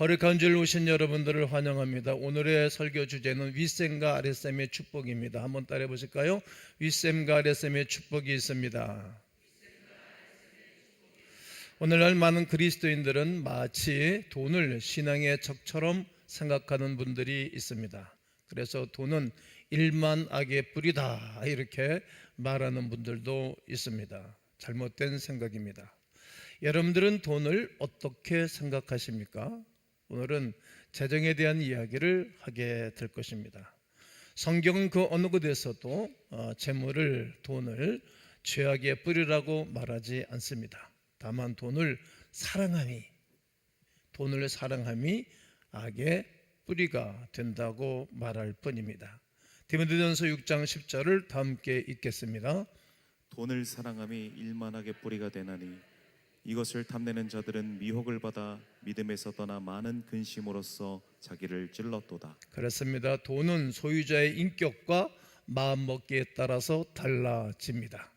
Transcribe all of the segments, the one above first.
거룩한 주일 오신 여러분들을 환영합니다. 오늘의 설교 주제는 윗셈과 아랫셈의 축복입니다. 한번 따라해 보실까요? 윗셈과 아랫셈의 축복이 있습니다. 오늘날 많은 그리스도인들은 마치 돈을 신앙의 적처럼 생각하는 분들이 있습니다. 그래서 돈은 일만 악의 뿌리다 이렇게 말하는 분들도 있습니다. 잘못된 생각입니다. 여러분들은 돈을 어떻게 생각하십니까? 오늘은 재정에 대한 이야기를 하게 될 것입니다. 성경은 그 어느 곳에서도 재물을, 돈을 죄악의 뿌리라고 말하지 않습니다. 다만 돈을 사랑함이 악의 뿌리가 된다고 말할 뿐입니다. 디모데전서 6장 10절을 다 함께 읽겠습니다. 돈을 사랑함이 일만하게 뿌리가 되나니 이것을 탐내는 자들은 미혹을 받아 믿음에서 떠나 많은 근심으로써 자기를 찔렀도다. 그렇습니다. 돈은 소유자의 인격과 마음먹기에 따라서 달라집니다.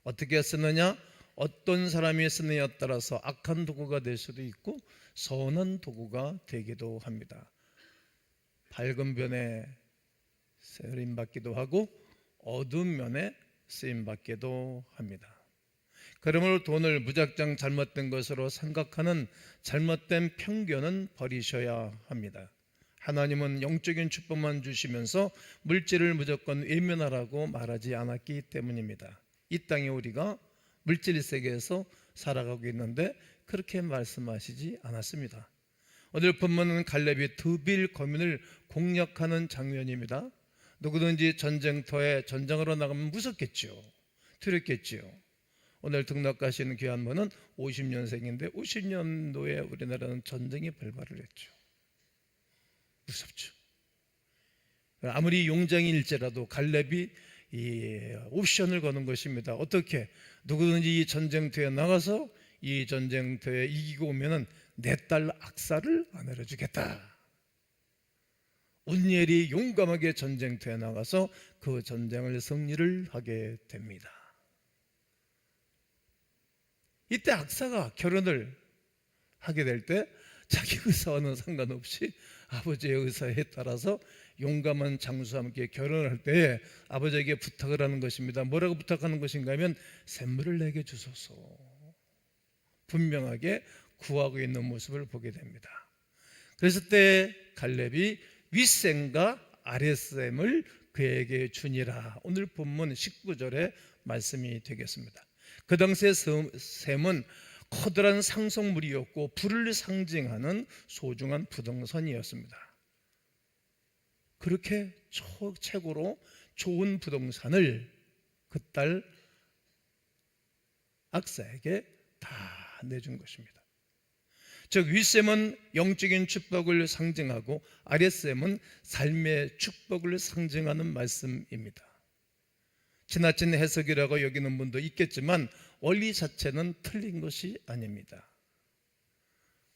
어떻게 쓰느냐, 어떤 사람이 쓰느냐에 따라서 악한 도구가 될 수도 있고 선한 도구가 되기도 합니다. 밝은 면에 쓰임받기도 하고 어두운 면에 쓰임받기도 합니다. 그러므로 돈을 무작정 잘못된 것으로 생각하는 잘못된 편견은 버리셔야 합니다. 하나님은 영적인 축복만 주시면서 물질을 무조건 외면하라고 말하지 않았기 때문입니다. 이 땅에 우리가 물질 세계에서 살아가고 있는데 그렇게 말씀하시지 않았습니다. 오늘 본문은 갈렙이 드빌 거민을 공략하는 장면입니다. 누구든지 전쟁터에 전장으로 나가면 무섭겠죠. 두렵겠죠. 오늘 등록하시는 귀한 분은 50년생인데 50년도에 우리나라는 전쟁이 발발을 했죠. 무섭죠. 아무리 용장일지라도 갈렙이 이 옵션을 거는 것입니다. 어떻게? 누구든지 이 전쟁터에 나가서 이 전쟁터에 이기고 오면은 내 딸 악사를 아내로 주겠다. 온니엘이 용감하게 전쟁터에 나가서 그 전쟁을 승리를 하게 됩니다. 이때 악사가 결혼을 하게 될 때 자기 의사와는 상관없이 아버지의 의사에 따라서 용감한 장수와 함께 결혼을 할 때 아버지에게 부탁을 하는 것입니다. 뭐라고 부탁하는 것인가 하면 샘물을 내게 주소서. 분명하게 구하고 있는 모습을 보게 됩니다. 그래서 때 갈렙이 윗셈과 아랫셈을 그에게 주니라. 오늘 본문 19절의 말씀이 되겠습니다. 그 당시의 셈은 커다란 상속물이었고 불을 상징하는 소중한 부동산이었습니다. 그렇게 최고로 좋은 부동산을 그 딸 악사에게 다 내준 것입니다. 즉 윗셈은 영적인 축복을 상징하고 아랫셈은 삶의 축복을 상징하는 말씀입니다. 지나친 해석이라고 여기는 분도 있겠지만 원리 자체는 틀린 것이 아닙니다.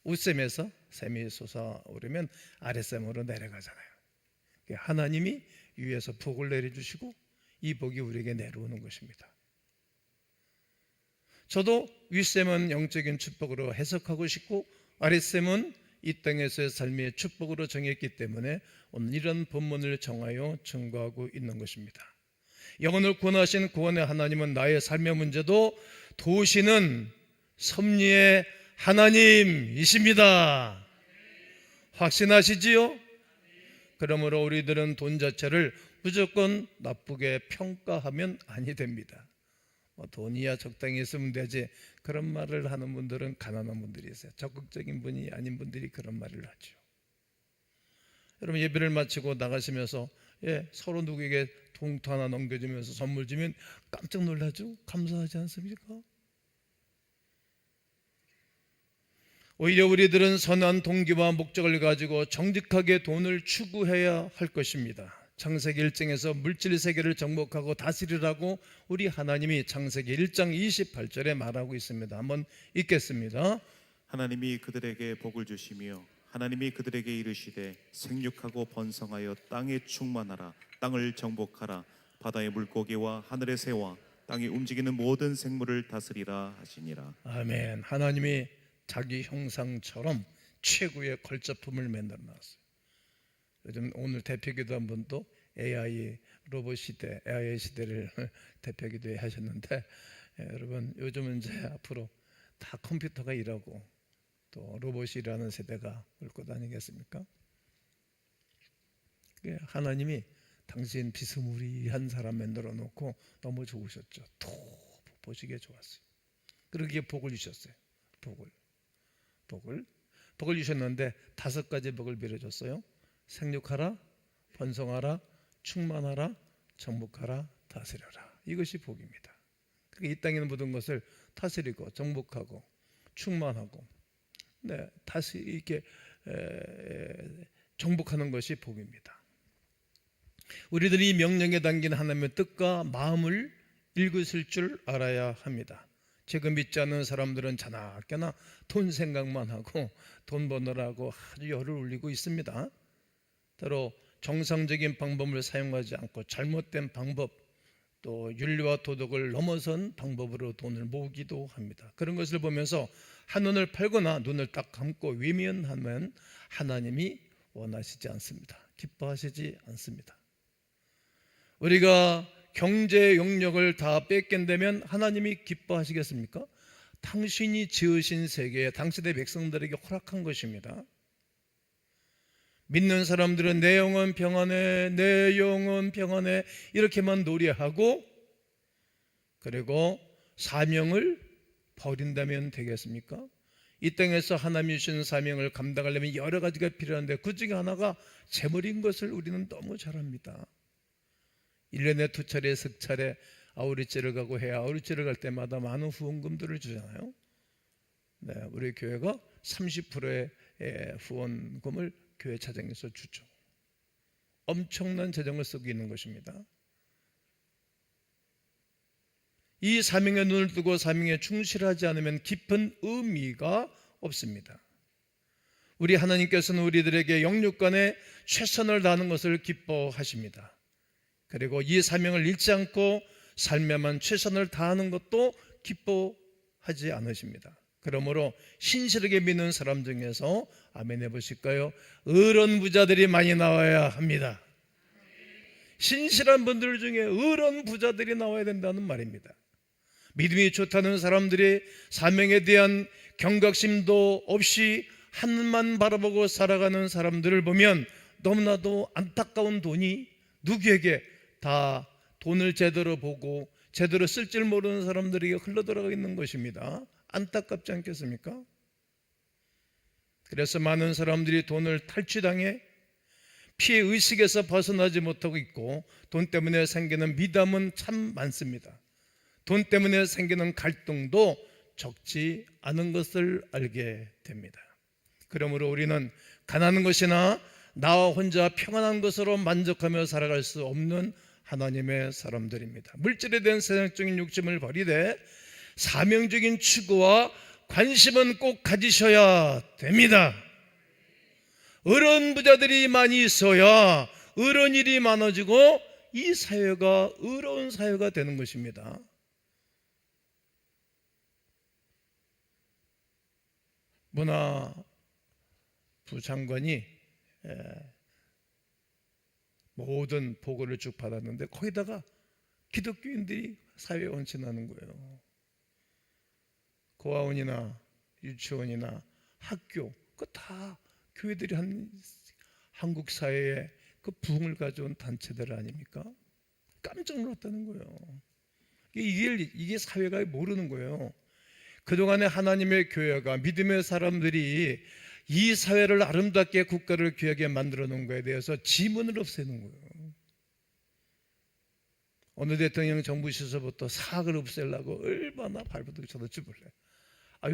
윗셈에서 셈이 솟아오르면 아랫셈으로 내려가잖아요. 하나님이 위에서 복을 내려주시고 이 복이 우리에게 내려오는 것입니다. 저도 윗셈은 영적인 축복으로 해석하고 싶고 아랫셈은 이 땅에서의 삶의 축복으로 정했기 때문에 오늘 이런 본문을 정하여 증거하고 있는 것입니다. 영혼을 구원하신 구원의 하나님은 나의 삶의 문제도 도우시는 섭리의 하나님이십니다. 확신하시지요? 그러므로 우리들은 돈 자체를 무조건 나쁘게 평가하면 아니 됩니다. 돈이야 적당히 있으면 되지, 그런 말을 하는 분들은 가난한 분들이 있어요. 적극적인 분이 아닌 분들이 그런 말을 하죠. 여러분 예배를 마치고 나가시면서 서로 누구에게 봉투 하나 넘겨주면서 선물 주면 깜짝 놀라죠? 감사하지 않습니까? 오히려 우리들은 선한 동기와 목적을 가지고 정직하게 돈을 추구해야 할 것입니다. 창세기 1장에서 물질 세계를 정복하고 다스리라고 우리 하나님이 창세기 1장 28절에 말하고 있습니다. 한번 읽겠습니다. 하나님이 그들에게 복을 주시며 하나님이 그들에게 이르시되 생육하고 번성하여 땅에 충만하라. 땅을 정복하라. 바다의 물고기와 하늘의 새와 땅에 움직이는 모든 생물을 다스리라 하시니라. 아멘. 하나님이 자기 형상처럼 최고의 걸작품을 만들어 놨어요. 요즘 오늘 대표기도 한 분도 AI 로봇 시대, AI 시대를 대표기도 하셨는데, 여러분 요즘은 이제 앞으로 다 컴퓨터가 일하고 또 로봇이 일하는 세대가 올 것 아니겠습니까? 하나님이 당신 비스무리한 사람 만들어 놓고 너무 좋으셨죠. 또 보시기에 좋았어요. 그러기에 복을 주셨어요. 복을 주셨는데 5가지 복을 빌어줬어요. 생육하라, 번성하라, 충만하라, 정복하라, 다스려라. 이것이 복입니다. 이 땅에는 모든 것을 다스리고 정복하고 충만하고, 다시 이렇게 정복하는 것이 복입니다. 우리들이 이 명령에 담긴 하나님의 뜻과 마음을 읽으실 줄 알아야 합니다. 지금 믿지 않는 사람들은 자나깨나 돈 생각만 하고 돈 버느라고 아주 열을 올리고 있습니다. 때로 정상적인 방법을 사용하지 않고 잘못된 방법, 또 윤리와 도덕을 넘어선 방법으로 돈을 모으기도 합니다. 그런 것을 보면서 한눈을 팔거나 눈을 딱 감고 외면하면 하나님이 원하시지 않습니다. 기뻐하시지 않습니다. 우리가 경제 영역을 다 뺏긴다면 하나님이 기뻐하시겠습니까? 당신이 지으신 세계에 당신의 백성들에게 허락한 것입니다. 믿는 사람들은 내 영혼 평안해, 내 영혼 평안해 이렇게만 노래하고, 그리고 사명을 버린다면 되겠습니까? 이 땅에서 하나님이 주신 사명을 감당하려면 여러 가지가 필요한데 그 중에 하나가 재물인 것을 우리는 너무 잘 압니다. 1년에 2차례, 3차례 아우리째를 가고 해야 아우리째를 갈 때마다 많은 후원금들을 주잖아요. 우리 교회가 30%의 후원금을 교회 차장에서 주죠. 엄청난 재정을 쓰고 있는 것입니다. 이 사명에 눈을 뜨고 사명에 충실하지 않으면 깊은 의미가 없습니다. 우리 하나님께서는 우리들에게 영육간에 최선을 다하는 것을 기뻐하십니다. 그리고 이 사명을 잃지 않고 삶에만 최선을 다하는 것도 기뻐하지 않으십니다. 그러므로 신실하게 믿는 사람 중에서 아멘 해보실까요? 의로운 부자들이 많이 나와야 합니다. 신실한 분들 중에 의로운 부자들이 나와야 된다는 말입니다. 믿음이 좋다는 사람들이 사명에 대한 경각심도 없이 하늘만 바라보고 살아가는 사람들을 보면 너무나도 안타까운 돈이 누구에게 다 돈을 제대로 보고 제대로 쓸 줄 모르는 사람들에게 흘러들어가 있는 것입니다. 안타깝지 않겠습니까? 그래서 많은 사람들이 돈을 탈취당해 피해의식에서 벗어나지 못하고 있고, 돈 때문에 생기는 미담은 참 많습니다. 돈 때문에 생기는 갈등도 적지 않은 것을 알게 됩니다. 그러므로 우리는 가난한 것이나 나와 혼자 평안한 것으로 만족하며 살아갈 수 없는 하나님의 사람들입니다. 물질에 대한 세상적인 욕심을 버리되 사명적인 추구와 관심은 꼭 가지셔야 됩니다. 의로운 부자들이 많이 있어야 의로운 일이 많아지고 이 사회가 의로운 사회가 되는 것입니다. 문화부 장관이 모든 보고를 쭉 받았는데 거기다가 기독교인들이 사회에 헌신하는 거예요. 고아원이나 유치원이나 학교, 그 다 교회들이 한 한국 사회에 그 부흥을 가져온 단체들 아닙니까? 깜짝 놀랐다는 거예요. 이게 사회가 모르는 거예요. 그동안에 하나님의 교회가, 믿음의 사람들이 이 사회를 아름답게 국가를 귀하게 만들어 놓은 것에 대해서 지문을 없애는 거예요. 어느 대통령 정부 시절부터 사학을 없애려고 얼마나 발버둥 쳐도 몰래.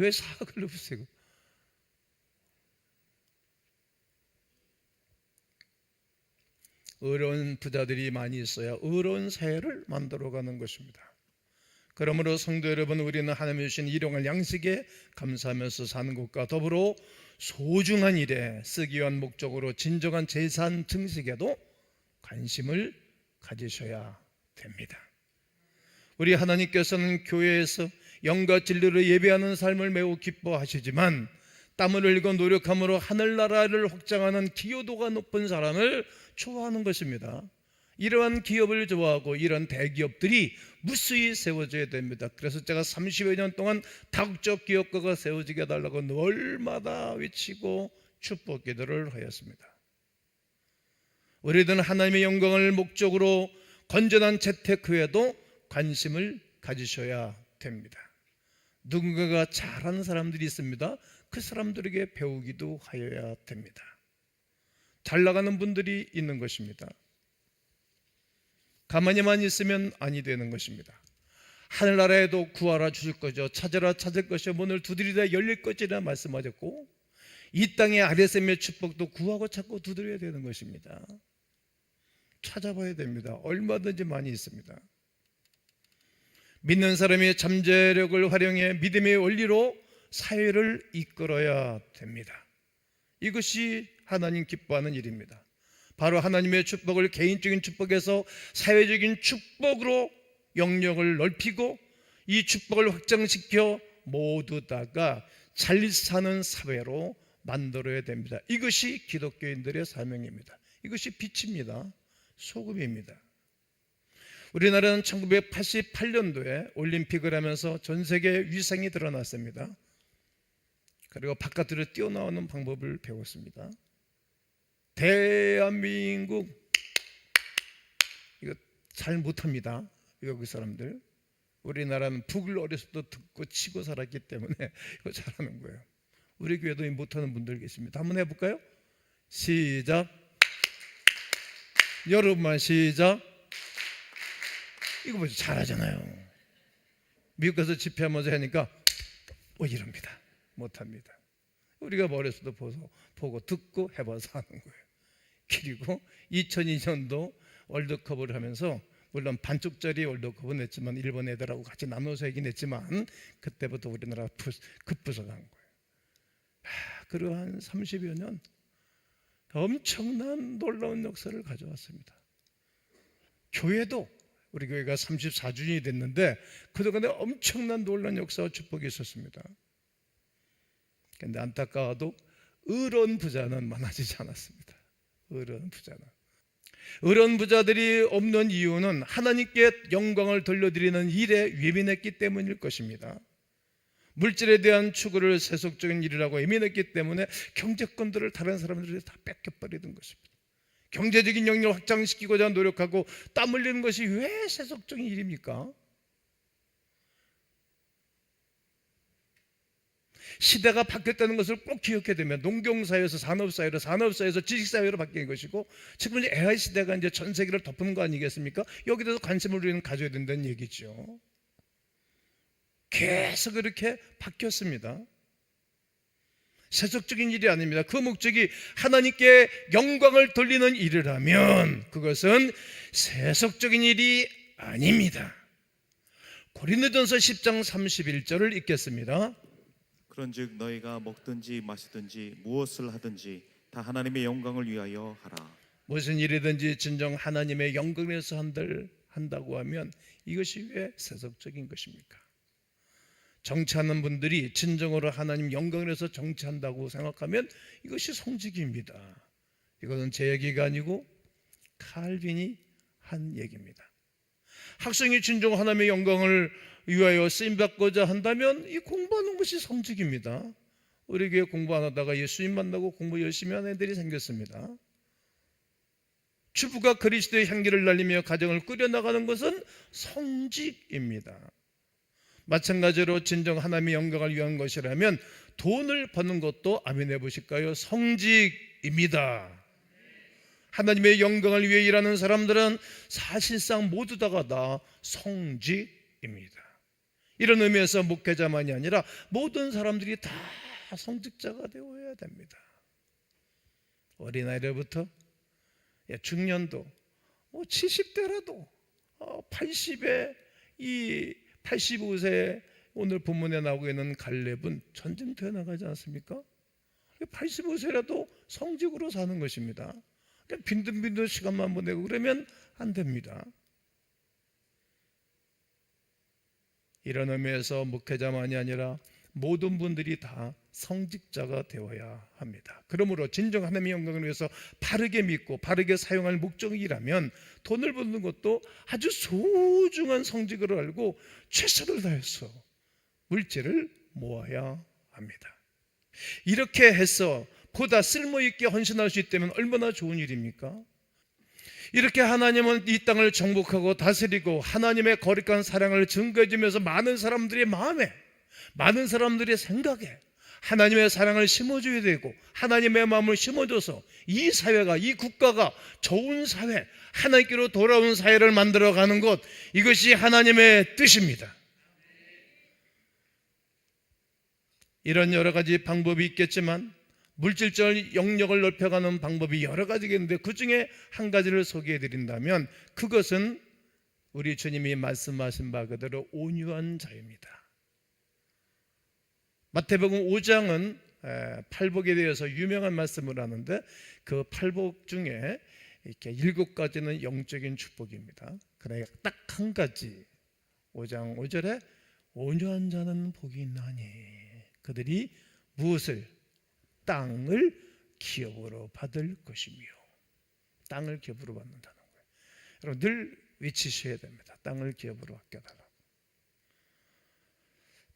왜 사학을 없애고? 의로운 부자들이 많이 있어야 의로운 사회를 만들어가는 것입니다. 그러므로 성도 여러분, 우리는 하나님이 주신 일용할 양식에 감사하면서 사는 것과 더불어 소중한 일에 쓰기 위한 목적으로 진정한 재산 증식에도 관심을 가지셔야 됩니다. 우리 하나님께서는 교회에서 영과 진리로 예배하는 삶을 매우 기뻐하시지만 땀을 흘리고 노력함으로 하늘나라를 확장하는 기여도가 높은 사람을 좋아하는 것입니다. 이러한 기업을 좋아하고 이런 대기업들이 무수히 세워져야 됩니다. 그래서 제가 30여 년 동안 다국적 기업가가 세워지게 해달라고 날마다 외치고 축복 기도를 하였습니다. 우리들은 하나님의 영광을 목적으로 건전한 재테크에도 관심을 가지셔야 됩니다. 누군가가 잘하는 사람들이 있습니다. 그 사람들에게 배우기도 하여야 됩니다. 잘 나가는 분들이 있는 것입니다. 가만히만 있으면 아니 되는 것입니다. 하늘나라에도 구하라 주실 것이요 찾으라 찾을 것이요 문을 두드리라 열릴 것이라 말씀하셨고, 이 땅의 아래샘의 축복도 구하고 찾고 두드려야 되는 것입니다. 찾아봐야 됩니다. 얼마든지 많이 있습니다. 믿는 사람이 잠재력을 활용해 믿음의 원리로 사회를 이끌어야 됩니다. 이것이 하나님 기뻐하는 일입니다. 바로 하나님의 축복을 개인적인 축복에서 사회적인 축복으로 영역을 넓히고 이 축복을 확장시켜 모두 다가 잘 사는 사회로 만들어야 됩니다. 이것이 기독교인들의 사명입니다. 이것이 빛입니다. 소금입니다. 우리나라는 1988년도에 올림픽을 하면서 전 세계 위상이 드러났습니다. 그리고 바깥으로 뛰어나오는 방법을 배웠습니다. 대한민국 이거 잘 못합니다. 외국 사람들. 우리나라는 북을 어렸을 때 듣고 치고 살았기 때문에 이거 잘하는 거예요. 우리 교회도 못하는 분들 계십니다. 한번 해볼까요? 시작. 여러분만 시작. 이거 보세요. 잘하잖아요. 미국 가서 집회하면서 하니까 이럽니다. 못합니다. 우리가 어렸을 때 보고 듣고 해봐서 하는 거예요. 그리고 2002년도 월드컵을 하면서 물론 반쪽짜리 월드컵은 했지만 일본 애들하고 같이 나눠서 하긴 했지만 그때부터 우리나라가 급부상한 거예요. 그리고 한 30여 년 엄청난 놀라운 역사를 가져왔습니다. 교회도 우리 교회가 34주년이 됐는데 그동안에 엄청난 놀라운 역사와 축복이 있었습니다. 그런데 안타까워도 의로운 부자는 많아지지 않았습니다. 의로운 부자들이 없는 이유는 하나님께 영광을 돌려드리는 일에 예민했기 때문일 것입니다. 물질에 대한 추구를 세속적인 일이라고 예민했기 때문에 경제권들을 다른 사람들이 다 뺏겨버리는 것입니다. 경제적인 영역을 확장시키고자 노력하고 땀 흘리는 것이 왜 세속적인 일입니까? 시대가 바뀌었다는 것을 꼭 기억해야 됩니다. 농경사회에서 산업사회로, 산업사회에서 지식사회로 바뀐 것이고 지금 AI 시대가 이제 전 세계를 덮는 거 아니겠습니까? 여기에 대해서 관심을 우리는 가져야 된다는 얘기죠. 계속 이렇게 바뀌었습니다. 세속적인 일이 아닙니다. 그 목적이 하나님께 영광을 돌리는 일이라면 그것은 세속적인 일이 아닙니다. 고린도전서 10장 31절을 읽겠습니다. 그런즉 너희가 먹든지 마시든지 무엇을 하든지 다 하나님의 영광을 위하여 하라. 무슨 일이든지 진정 하나님의 영광을 위해서 한다고 하면 이것이 왜 세속적인 것입니까? 정치하는 분들이 진정으로 하나님 영광을 위해서 정치한다고 생각하면 이것이 성직입니다. 이것은 제 얘기가 아니고 칼빈이 한 얘기입니다. 학생이 진정 하나님의 영광을 위하여 쓰임받고자 한다면 이 공부하는 것이 성직입니다. 우리 교회 공부 안 하다가 예수님 만나고 공부 열심히 하는 애들이 생겼습니다. 주부가 그리스도의 향기를 날리며 가정을 꾸려나가는 것은 성직입니다. 마찬가지로 진정 하나님의 영광을 위한 것이라면 돈을 버는 것도 아멘해 보실까요? 성직입니다. 하나님의 영광을 위해 일하는 사람들은 사실상 모두 다가 다 성직입니다. 이런 의미에서 목회자만이 아니라 모든 사람들이 다 성직자가 되어야 됩니다. 어린아이들부터 중년도 70대라도 80에 85세 오늘 본문에 나오고 있는 갈렙은 전쟁터에 나가지 않습니까? 85세라도 성직으로 사는 것입니다. 빈둥빈둥 시간만 보내고 그러면 안 됩니다. 이런 의미에서 목회자만이 아니라 모든 분들이 다 성직자가 되어야 합니다. 그러므로 진정 하나님의 영광을 위해서 바르게 믿고 바르게 사용할 목적이라면 돈을 버는 것도 아주 소중한 성직으로 알고 최선을 다해서 물질을 모아야 합니다. 이렇게 해서 보다 쓸모있게 헌신할 수 있다면 얼마나 좋은 일입니까? 이렇게 하나님은 이 땅을 정복하고 다스리고 하나님의 거룩한 사랑을 증거해 주면서 많은 사람들의 마음에, 많은 사람들의 생각에 하나님의 사랑을 심어줘야 되고 하나님의 마음을 심어줘서 이 사회가, 이 국가가 좋은 사회, 하나님께로 돌아온 사회를 만들어가는 것, 이것이 하나님의 뜻입니다. 이런 여러 가지 방법이 있겠지만 물질적 영역을 넓혀가는 방법이 여러 가지가 있는데 그 중에 한 가지를 소개해 드린다면 그것은 우리 주님이 말씀하신 바 그대로 온유한 자입니다. 마태복음 5장은 팔복에 대해서 유명한 말씀을 하는데 그 팔복 중에 이렇게 7가지는 영적인 축복입니다. 그러나 딱 한 가지 5장 5절에 온유한 자는 복이 있나니 그들이 무엇을? 땅을 기업으로 받을 것이며. 땅을 기업으로 받는다는 거예요. 여러분 늘 외치셔야 됩니다. 땅을 기업으로 아껴달라고.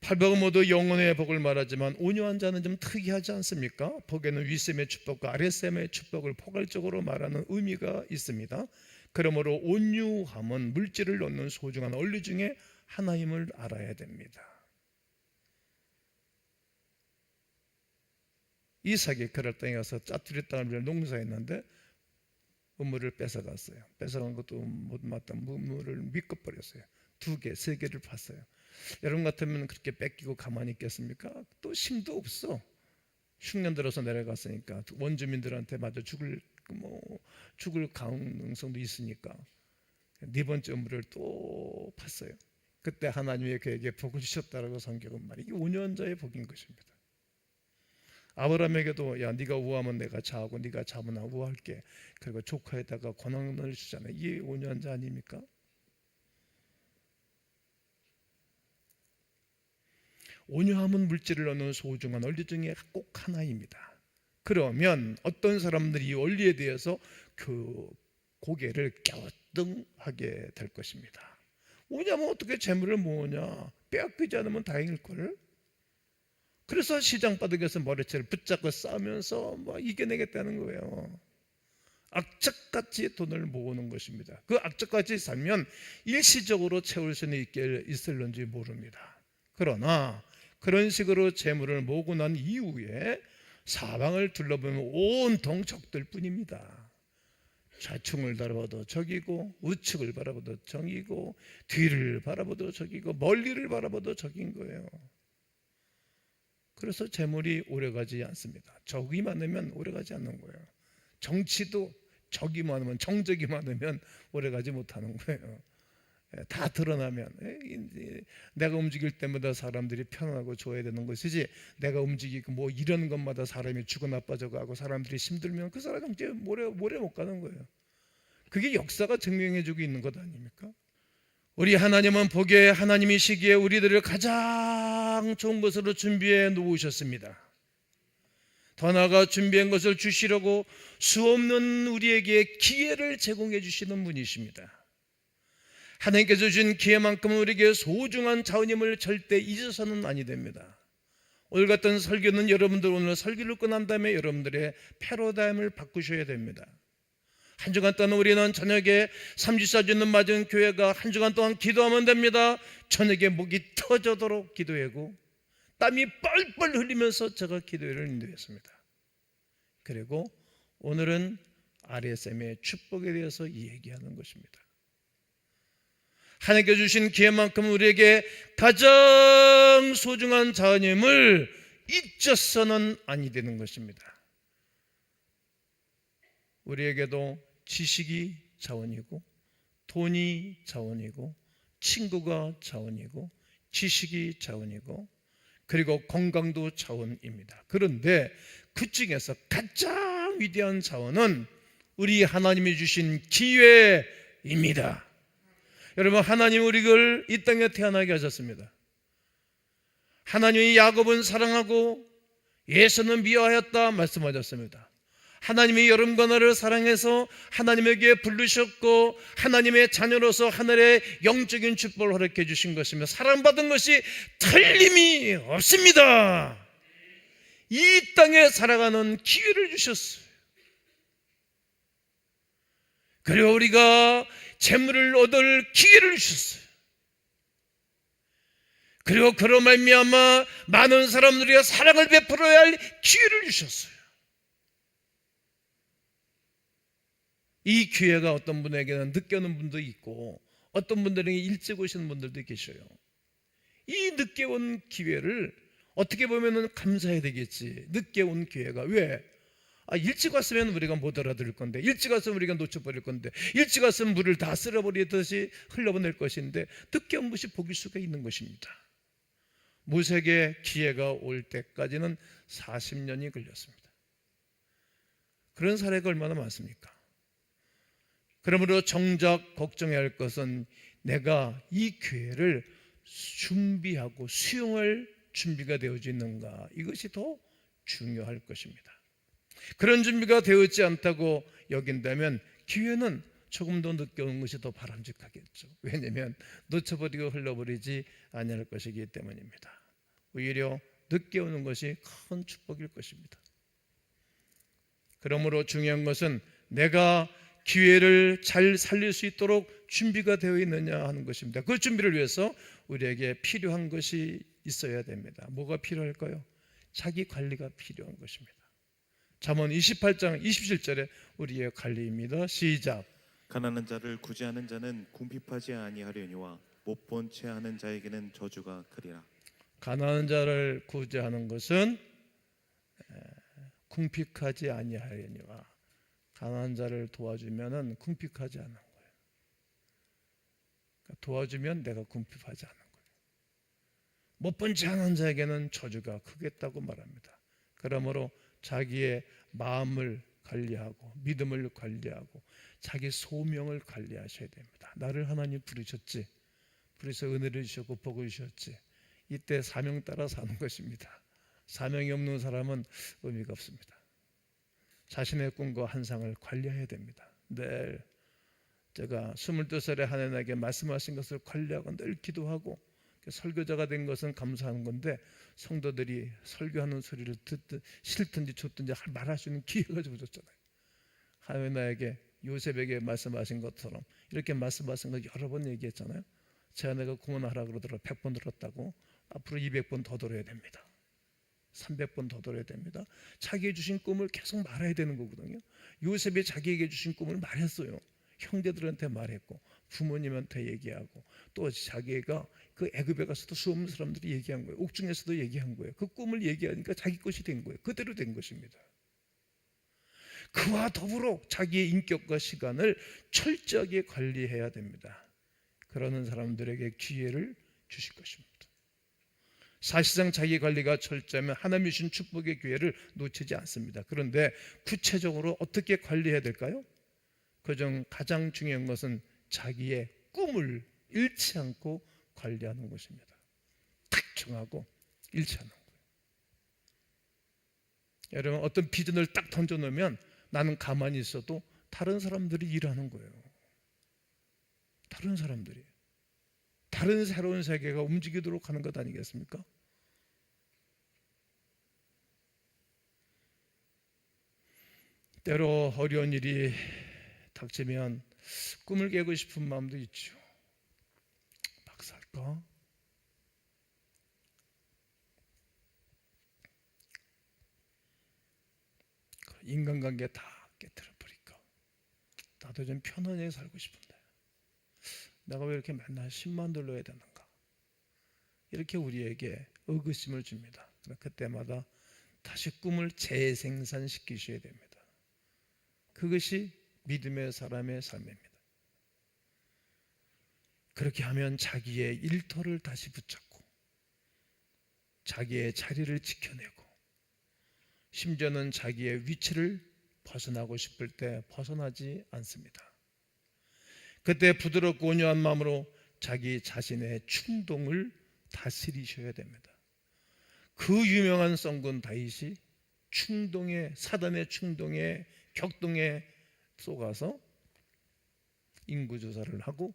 팔복은 모두 영혼의 복을 말하지만 온유한 자는 좀 특이하지 않습니까? 복에는 윗셈의 축복과 아랫셈의 축복을 포괄적으로 말하는 의미가 있습니다. 그러므로 온유함은 물질을 얻는 소중한 원리 중에 하나임을 알아야 됩니다. 이삭이 그럴 땅에 가서 짜투리 땅을 농사했는데 우물을 뺏어갔어요. 뺏어간 것도 못 맞다. 우물을 믿고버렸어요. 2개, 3개를 팠어요. 여러분 같으면 그렇게 뺏기고 가만히 있겠습니까? 또 힘도 없어. 흉년 들어서 내려갔으니까 원주민들한테 맞아 죽을 가능성도 있으니까 4번째 우물을 또 팠어요. 그때 하나님의 그에게 복을 주셨다라고 성경은 말이에요. 이게 온유한 자의 복인 것입니다. 아브라함에게도 야 네가 우하면 내가 자하고 네가 자면 나 우할게. 그리고 조카에다가 권한을 주잖아요. 이게 온유한 자 아닙니까? 온유함은 물질을 얻는 소중한 원리 중에 꼭 하나입니다. 그러면 어떤 사람들이 이 원리에 대해서 그 고개를 갸우뚱하게 될 것입니다. 온유하면 어떻게 재물을 모으냐? 빼앗기지 않으면 다행일걸. 그래서 시장바닥에서 머리채를 붙잡고 싸우면서 이겨내겠다는 거예요. 악착같이 돈을 모으는 것입니다. 그 악착같이 살면 일시적으로 채울 수는 있을는지 모릅니다. 그러나 그런 식으로 재물을 모으고 난 이후에 사방을 둘러보면 온통 적들 뿐입니다. 좌충을 바라봐도 적이고 우측을 바라봐도 적이고 뒤를 바라봐도 적이고 멀리를 바라봐도 적인 거예요. 그래서 재물이 오래가지 않습니다. 적이 많으면 오래가지 않는 거예요. 정치도 적이 많으면, 정적이 많으면 오래가지 못하는 거예요. 다 드러나면 내가 움직일 때마다 사람들이 편안하고 좋아야 되는 것이지, 내가 움직이고 이런 것마다 사람이 죽어 나빠져 가고 사람들이 힘들면 그 사람 이제 오래 못 가는 거예요. 그게 역사가 증명해주고 있는 것 아닙니까? 우리 하나님은 복의 하나님이시기에 우리들을 가장 좋은 것으로 준비해 놓으셨습니다. 더 나아가 준비한 것을 주시려고 수없는 우리에게 기회를 제공해 주시는 분이십니다. 하나님께서 주신 기회만큼은 우리에게 소중한 자원임을 절대 잊어서는 아니 됩니다. 오늘 같은 설교는 여러분들 오늘 설교를 끝난 다음에 여러분들의 패러다임을 바꾸셔야 됩니다. 한 주간 동안 우리는 저녁에 3주사주는 맞은 교회가 한 주간 동안 기도하면 됩니다. 저녁에 목이 터져도록 기도하고 땀이 뻘뻘 흘리면서 제가 기도회를 인도했습니다. 그리고 오늘은 RSM의 축복에 대해서 얘기하는 것입니다. 하나님께 주신 기회만큼 우리에게 가장 소중한 자원임을 잊어서는 아니 되는 것입니다. 우리에게도 지식이 자원이고 돈이 자원이고 친구가 자원이고 지식이 자원이고 그리고 건강도 자원입니다. 그런데 그 중에서 가장 위대한 자원은 우리 하나님이 주신 기회입니다. 여러분, 하나님 우리를 이 땅에 태어나게 하셨습니다. 하나님이 야곱은 사랑하고 에서는 미워하였다 말씀하셨습니다. 하나님이 여러분과 나를 사랑해서 하나님에게 부르셨고 하나님의 자녀로서 하늘의 영적인 축복을 허락해 주신 것이며 사랑받은 것이 틀림이 없습니다. 이 땅에 살아가는 기회를 주셨어요. 그리고 우리가 재물을 얻을 기회를 주셨어요. 그리고 그로 말미암아 많은 사람들이 사랑을 베풀어야 할 기회를 주셨어요. 이 기회가 어떤 분에게는 늦게 오는 분도 있고 어떤 분들에게 일찍 오시는 분들도 계셔요. 이 늦게 온 기회를 어떻게 보면 감사해야 되겠지. 늦게 온 기회가 왜? 일찍 왔으면 우리가 못 알아들을 건데, 일찍 왔으면 우리가 놓쳐버릴 건데, 일찍 왔으면 물을 다 쓸어버리듯이 흘러보낼 것인데 늦게 온 것이 복일 수가 있는 것입니다. 모세에게 기회가 올 때까지는 40년이 걸렸습니다. 그런 사례가 얼마나 많습니까? 그러므로 정작 걱정해야 할 것은 내가 이 기회를 준비하고 수용할 준비가 되어져 있는가, 이것이 더 중요할 것입니다. 그런 준비가 되어있지 않다고 여긴다면 기회는 조금 더 늦게 오는 것이 더 바람직하겠죠. 왜냐하면 놓쳐버리고 흘러버리지 아니할 것이기 때문입니다. 오히려 늦게 오는 것이 큰 축복일 것입니다. 그러므로 중요한 것은 내가 기회를 잘 살릴 수 있도록 준비가 되어 있느냐 하는 것입니다. 그 준비를 위해서 우리에게 필요한 것이 있어야 됩니다. 뭐가 필요할까요? 자기 관리가 필요한 것입니다. 잠언 28장 27절에 우리의 관리입니다. 시작. 가난한 자를 구제하는 자는 궁핍하지 아니하려니와 못 본 채 하는 자에게는 저주가 크리라. 가난한 자를 구제하는 것은 궁핍하지 아니하려니와, 가난한 자를 도와주면은 궁핍하지 않는 거예요. 그러니까 도와주면 내가 궁핍하지 않는 거예요. 못 본 채 하는 자에게는 저주가 크겠다고 말합니다. 그러므로 자기의 마음을 관리하고 믿음을 관리하고 자기 소명을 관리하셔야 됩니다. 나를 하나님 부르셨지, 그래서 은혜를 주셨고 복을 주셨지, 이때 사명 따라 사는 것입니다. 사명이 없는 사람은 의미가 없습니다. 자신의 꿈과 환상을 관리해야 됩니다. 늘 제가 22살에 하나님에게 말씀하신 것을 관리하고 늘 기도하고 설교자가 된 것은 감사하는 건데, 성도들이 설교하는 소리를 듣든 싫든지 좋든지 말할 수 있는 기회가 주어졌잖아요. 하나님 나에게 요셉에게 말씀하신 것처럼 이렇게 말씀하신 거 여러 번 얘기했잖아요. 제가 내가 공헌하라 그러더라도 100번 들었다고 앞으로 200번 더 들어야 됩니다. 300번 더 들어야 됩니다. 자기의 주신 꿈을 계속 말해야 되는 거거든요. 요셉이 자기에게 주신 꿈을 말했어요. 형제들한테 말했고 부모님한테 얘기하고 또 자기가 그 애굽에 가서도 수없는 사람들이 얘기한 거예요. 옥중에서도 얘기한 거예요. 그 꿈을 얘기하니까 자기 것이 된 거예요. 그대로 된 것입니다. 그와 더불어 자기의 인격과 시간을 철저하게 관리해야 됩니다. 그러는 사람들에게 기회를 주실 것입니다. 사실상 자기 관리가 철저하면 하나님이 주신 축복의 기회를 놓치지 않습니다. 그런데 구체적으로 어떻게 관리해야 될까요? 그중 가장 중요한 것은 자기의 꿈을 잃지 않고 관리하는 것입니다. 딱 정하고 잃지 않는 거예요. 여러분, 어떤 비전을 딱 던져놓으면 나는 가만히 있어도 다른 사람들이 일하는 거예요. 다른 사람들이 다른 새로운 세계가 움직이도록 하는 것 아니겠습니까? 때로 어려운 일이 닥치면 꿈을 깨고 싶은 마음도 있죠. 박살까? 인간관계 다 깨트려버릴까? 나도 좀 편안하게 살고 싶은데 내가 왜 이렇게 맨날 10만 들러야 되는가? 이렇게 우리에게 의구심을 줍니다. 그때마다 다시 꿈을 재생산시키셔야 됩니다. 그것이 믿음의 사람의 삶입니다. 그렇게 하면 자기의 일터를 다시 붙잡고 자기의 자리를 지켜내고 심지어는 자기의 위치를 벗어나고 싶을 때 벗어나지 않습니다. 그때 부드럽고 온유한 마음으로 자기 자신의 충동을 다스리셔야 됩니다. 그 유명한 성군 다윗이 충동에, 사단의 충동에, 격동에 속아서 인구 조사를 하고,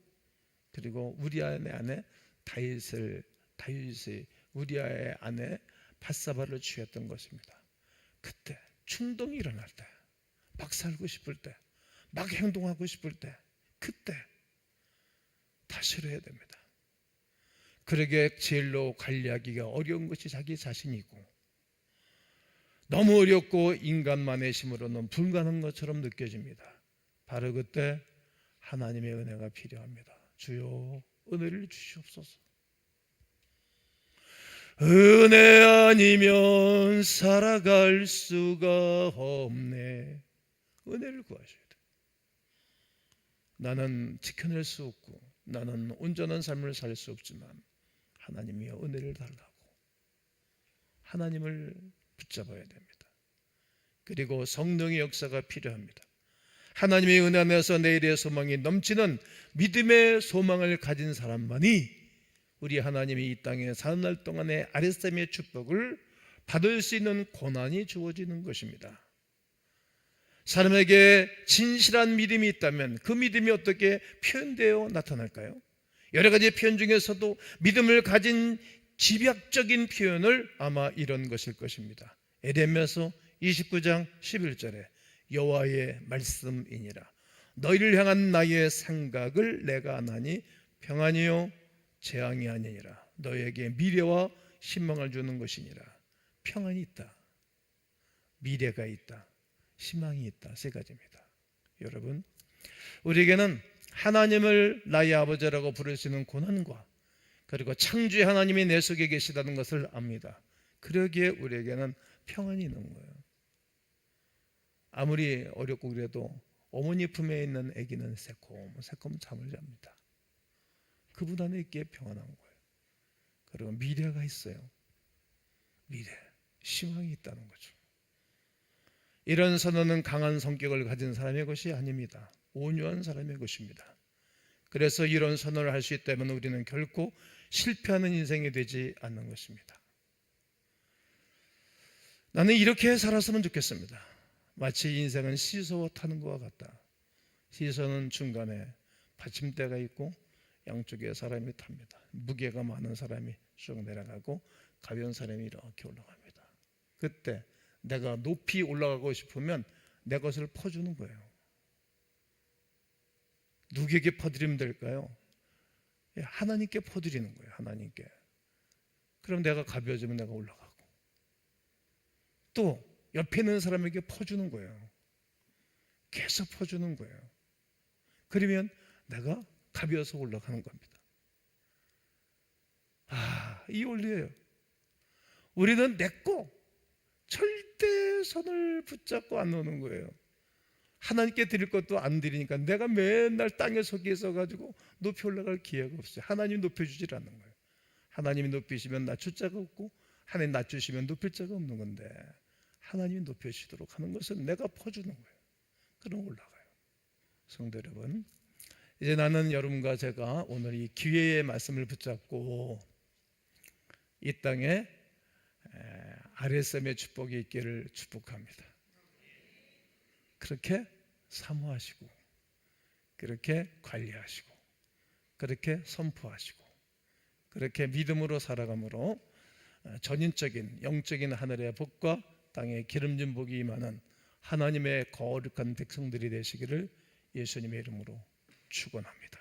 그리고 우리아의 아내 다윗의 우리아의 아내 밧사바를 취했던 것입니다. 그때 충동이 일어날 때, 막 살고 싶을 때, 막 행동하고 싶을 때, 그때 다 싫어야 됩니다. 그러게 제일로 관리하기가 어려운 것이 자기 자신이고, 너무 어렵고 인간만의 힘으로는 불가능한 것처럼 느껴집니다. 바로 그때 하나님의 은혜가 필요합니다. 주여 은혜를 주시옵소서. 은혜 아니면 살아갈 수가 없네. 은혜를 구하셔야 돼. 나는 지켜낼 수 없고, 나는 온전한 삶을 살 수 없지만 하나님이여 은혜를 달라고 하나님을 붙잡아야 됩니다. 그리고 성령의 역사가 필요합니다. 하나님의 은혜 안에서 내일의 소망이 넘치는 믿음의 소망을 가진 사람만이 우리 하나님이 이 땅에 사는 날 동안에 아랫샘의 축복을 받을 수 있는 고난이 주어지는 것입니다. 사람에게 진실한 믿음이 있다면 그 믿음이 어떻게 표현되어 나타날까요? 여러 가지 표현 중에서도 믿음을 가진 집약적인 표현을 아마 이런 것일 것입니다. 에레미야서 29장 11절에 여호와의 말씀이니라. 너희를 향한 나의 생각을 내가 아나니 평안이요 재앙이 아니니라. 너희에게 미래와 희망을 주는 것이니라. 평안이 있다, 미래가 있다, 희망이 있다. 세 가지입니다. 여러분, 우리에게는 하나님을 나의 아버지라고 부를 수 있는 고난과, 그리고 창조의 하나님이 내 속에 계시다는 것을 압니다. 그러기에 우리에게는 평안이 있는 거예요. 아무리 어렵고 그래도 어머니 품에 있는 아기는 새콤새콤 잠을 잡니다. 그분 안에 있기에 평안한 거예요. 그리고 미래가 있어요. 미래, 희망이 있다는 거죠. 이런 선언은 강한 성격을 가진 사람의 것이 아닙니다. 온유한 사람의 것입니다. 그래서 이런 선언을 할 수 있다면 우리는 결코 실패하는 인생이 되지 않는 것입니다. 나는 이렇게 살았으면 좋겠습니다. 마치 인생은 시소 타는 것과 같다. 시소는 중간에 받침대가 있고 양쪽에 사람이 탑니다. 무게가 많은 사람이 쭉 내려가고 가벼운 사람이 이렇게 올라갑니다. 그때 내가 높이 올라가고 싶으면 내 것을 퍼주는 거예요. 누구에게 퍼드리면 될까요? 하나님께 퍼드리는 거예요. 하나님께. 그럼 내가 가벼워지면 내가 올라가고, 또 옆에 있는 사람에게 퍼주는 거예요. 계속 퍼주는 거예요. 그러면 내가 가벼워서 올라가는 겁니다. 이 원리예요. 우리는 내꺼 절대 손을 붙잡고 안 노는 거예요. 하나님께 드릴 것도 안 드리니까 내가 맨날 땅에 속에 있어가지고 높이 올라갈 기회가 없어요. 하나님이 높여주질 않는 거예요. 하나님이 높이시면 낮출 자가 없고, 하나님 낮추시면 높일 자가 없는 건데, 하나님이 높여주시도록 하는 것은 내가 퍼주는 거예요. 그럼 올라가요. 성도 여러분, 이제 나는 여러분과 제가 오늘 이 기회의 말씀을 붙잡고 이 땅에 아랫샘의 축복이 있기를 축복합니다. 그렇게 사모하시고, 그렇게 관리하시고, 그렇게 선포하시고, 그렇게 믿음으로 살아감으로 전인적인 영적인 하늘의 복과 땅의 기름진 복이 임하는 하나님의 거룩한 백성들이 되시기를 예수님의 이름으로 축원합니다.